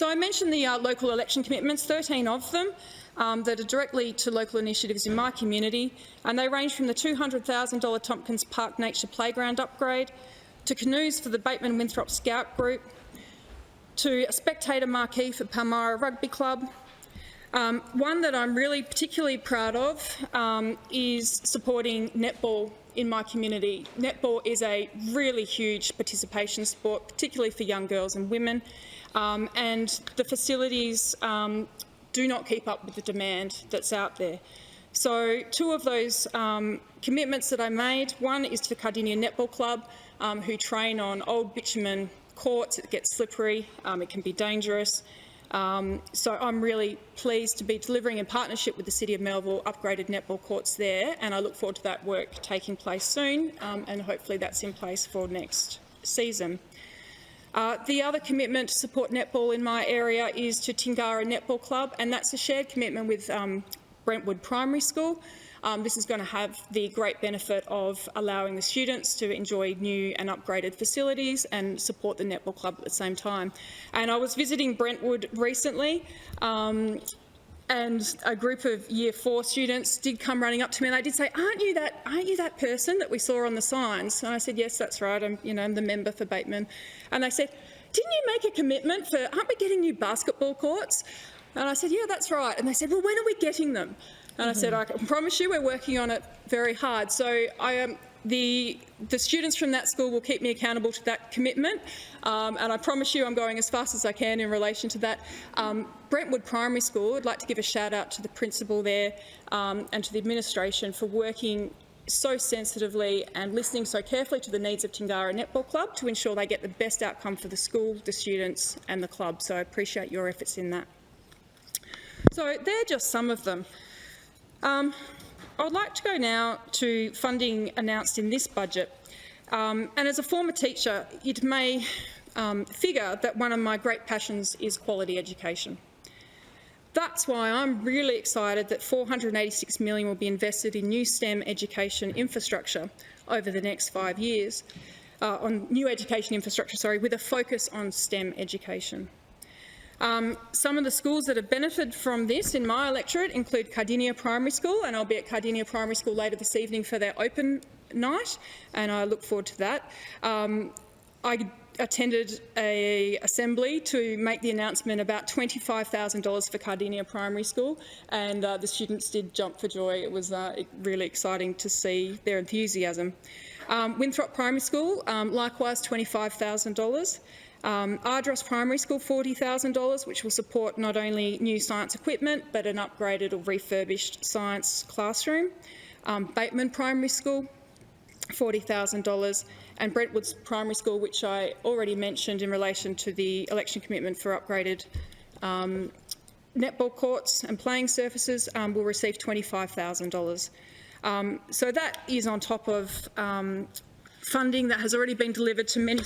So I mentioned the local election commitments, 13 of them that are directly to local initiatives in my community, and they range from the $200,000 Tompkins Park Nature Playground upgrade, to canoes for the Bateman Winthrop Scout Group, to a spectator marquee for Palmyra Rugby Club. One that I'm really particularly proud of is supporting netball in my community. Netball is a really huge participation sport, particularly for young girls and women, and the facilities do not keep up with the demand that's out there. So two of those commitments that I made, one is to the Cardinia Netball Club, who train on old bitumen courts. It gets slippery, it can be dangerous. So I'm really pleased to be delivering in partnership with the City of Melville upgraded netball courts there, and I look forward to that work taking place soon, and hopefully that's in place for next season. The other commitment to support netball in my area is to Tingara Netball Club, and that's a shared commitment with Brentwood Primary School. This is going to have the great benefit of allowing the students to enjoy new and upgraded facilities and support the netball club at the same time. And I was visiting Brentwood recently, and a group of Year 4 students did come running up to me, and they did say, "Aren't you that person that we saw on the signs?" And I said, "Yes, that's right. I'm the member for Bateman." And they said, "Didn't you make a commitment for? Aren't we getting new basketball courts?" And I said, "Yeah, that's right." And they said, "Well, when are we getting them?" And I said, "I can promise you we're working on it very hard." So the students from that school will keep me accountable to that commitment, and I promise you I'm going as fast as I can in relation to that. Brentwood Primary School, I'd like to give a shout out to the principal there and to the administration for working so sensitively and listening so carefully to the needs of Tingara Netball Club to ensure they get the best outcome for the school, the students and the club. So I appreciate your efforts in that. So they're just some of them. I'd like to go now to funding announced in this budget. And as a former teacher, it may figure that one of my great passions is quality education. That's why I'm really excited that $486 million will be invested in new STEM education infrastructure over the next 5 years, on new education infrastructure, with a focus on STEM education. Some of the schools that have benefited from this in my electorate include Cardinia Primary School, and I'll be at Cardinia Primary School later this evening for their open night, and I look forward to that. I attended an assembly to make the announcement about $25,000 for Cardinia Primary School, and the students did jump for joy. It was really exciting to see their enthusiasm. Winthrop Primary School, likewise $25,000. Ardross Primary School, $40,000, which will support not only new science equipment but an upgraded or refurbished science classroom. Bateman Primary School, $40,000, and Brentwood's Primary School, which I already mentioned in relation to the election commitment for upgraded netball courts and playing surfaces, will receive $25,000. So that is on top of funding that has already been delivered to many